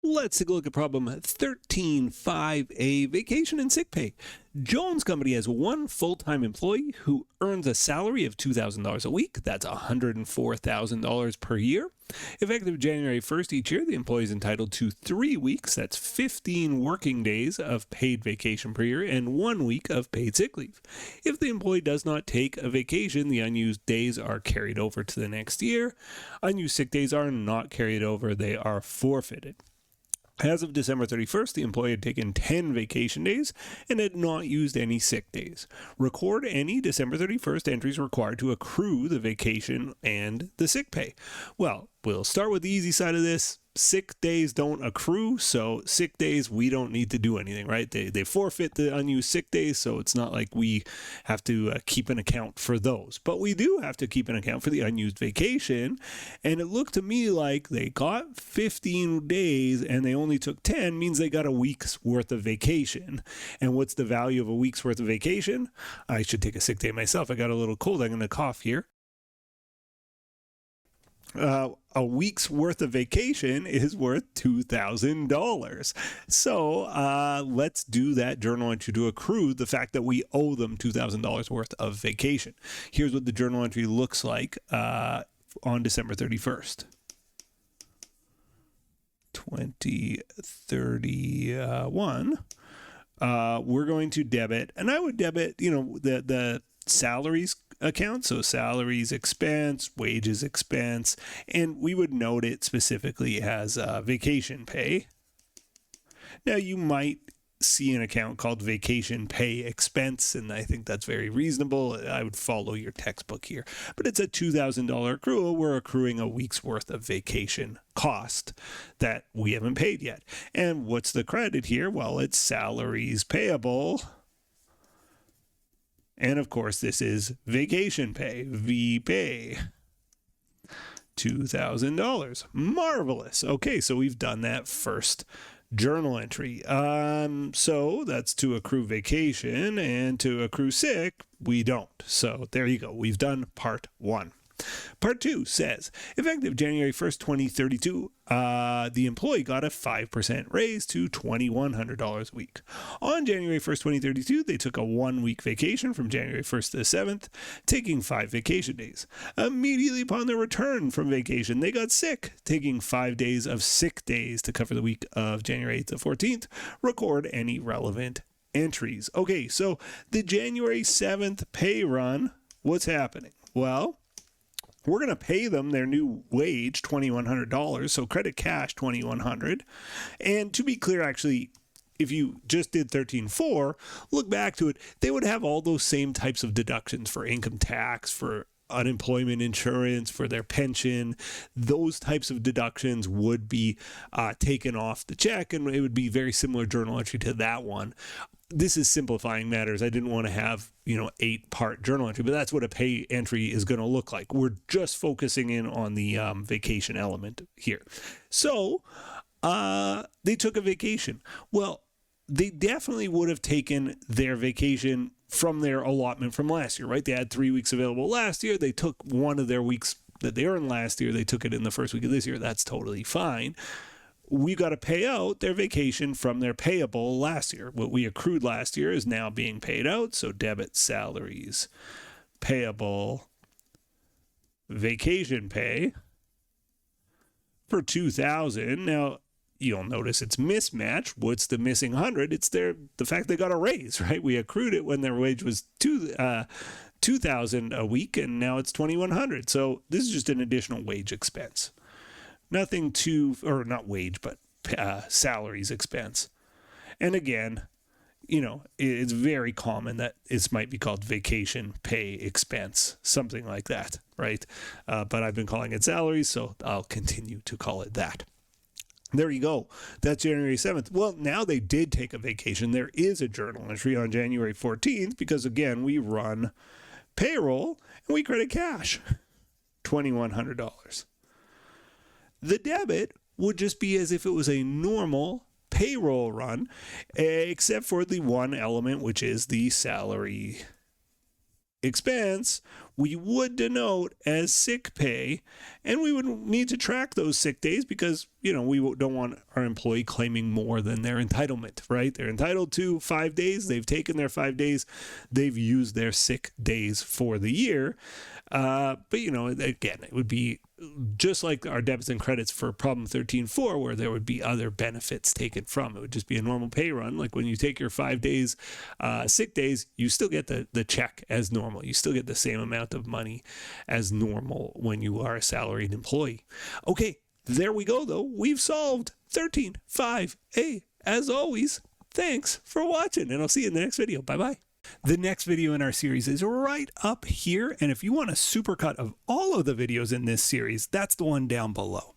Let's take a look at problem 13.5a, vacation and sick pay. Jones Company has one full-time employee who earns a salary of $2,000 a week. That's $104,000 per year. Effective January 1st each year, the employee is entitled to 3 weeks, that's 15 working days of paid vacation per year, and 1 week of paid sick leave. If the employee does not take a vacation, the unused days are carried over to the next year. Unused sick days are not carried over, they are forfeited. As of December 31st, the employee had taken 10 vacation days and had not used any sick days. Record any December 31st entries required to accrue the vacation and the sick pay. Well, we'll start with the easy side of this. Sick days don't accrue, so sick days, we don't need to do anything, right? They forfeit the unused sick days, so it's not like we have to keep an account for those. But we do have to keep an account for the unused vacation, and it looked to me like they got 15 days and they only took 10, means they got a week's worth of vacation. And what's the value of a week's worth of vacation? I should take a sick day myself. I got a little cold. I'm going to cough here. A week's worth of vacation is worth $2,000. So let's do that journal entry to accrue the fact that we owe them $2,000 worth of vacation. Here's what the journal entry looks like on December 31st. 2031. We're going to debit, and I would debit, the salaries account, so salaries expense, wages expense, and we would note it specifically as vacation pay. Now you might see an account called vacation pay expense, and I think that's very reasonable. I would follow your textbook here, but it's a $2,000 accrual. We're accruing a week's worth of vacation cost that we haven't paid yet. And what's the credit here? Well, it's salaries payable. And of course, this is vacation pay, VPay, $2,000. Marvelous. Okay, so we've done that first journal entry. So that's to accrue vacation, and to accrue sick, we don't. So there you go. We've done part 1. Part 2 says, effective January 1st, 2032, the employee got a 5% raise to $2,100 a week. On January 1st, 2032, they took a 1-week vacation from January 1st to the 7th, taking 5 vacation days. Immediately upon their return from vacation, they got sick, taking 5 days of sick days to cover the week of January 8th to 14th. Record any relevant entries. Okay, so the January 7th pay run, what's happening? Well, we're going to pay them their new wage, $2,100, so credit cash $2,100. And to be clear, actually, if you just did 13.4, look back to it, they would have all those same types of deductions for income tax, for unemployment insurance, for their pension. Those types of deductions would be taken off the check, and it would be very similar journal entry to that one. This is simplifying matters. I didn't want to have, 8-part journal entry, but that's what a pay entry is going to look like. We're just focusing in on the vacation element here. So they took a vacation. Well, they definitely would have taken their vacation from their allotment from last year, right? They had 3 weeks available last year. They took one of their weeks that they earned last year. They took it in the first week of this year. That's totally fine. We've got to pay out their vacation from their payable last year. What we accrued last year is now being paid out. So debit salaries, payable, vacation pay for $2,000. Now, you'll notice it's mismatched. What's the missing 100? It's the fact they got a raise, right? We accrued it when their wage was $2,000 a week, and now it's $2,100. So this is just an additional wage expense. Nothing or not wage, but salaries expense. And again, it's very common that it might be called vacation pay expense, something like that, right? But I've been calling it salaries, so I'll continue to call it that. There you go. That's January 7th. Well, now they did take a vacation. There is a journal entry on January 14th because, again, we run payroll and we credit cash, $2,100. The debit would just be as if it was a normal payroll run, except for the one element, which is the salary expense, we would denote as sick pay, and we would need to track those sick days because, we don't want our employee claiming more than their entitlement, right? They're entitled to 5 days. They've taken their 5 days. They've used their sick days for the year. But, again, it would be just like our debits and credits for problem 13.4, where there would be other benefits taken from. It would just be a normal pay run. Like when you take your 5 days, sick days, you still get the check as normal. You still get the same amount of money as normal when you are a salaried employee. Okay, there we go, though. We've solved 13.5a. As always, thanks for watching, and I'll see you in the next video. Bye-bye. The next video in our series is right up here, and if you want a supercut of all of the videos in this series, that's the one down below.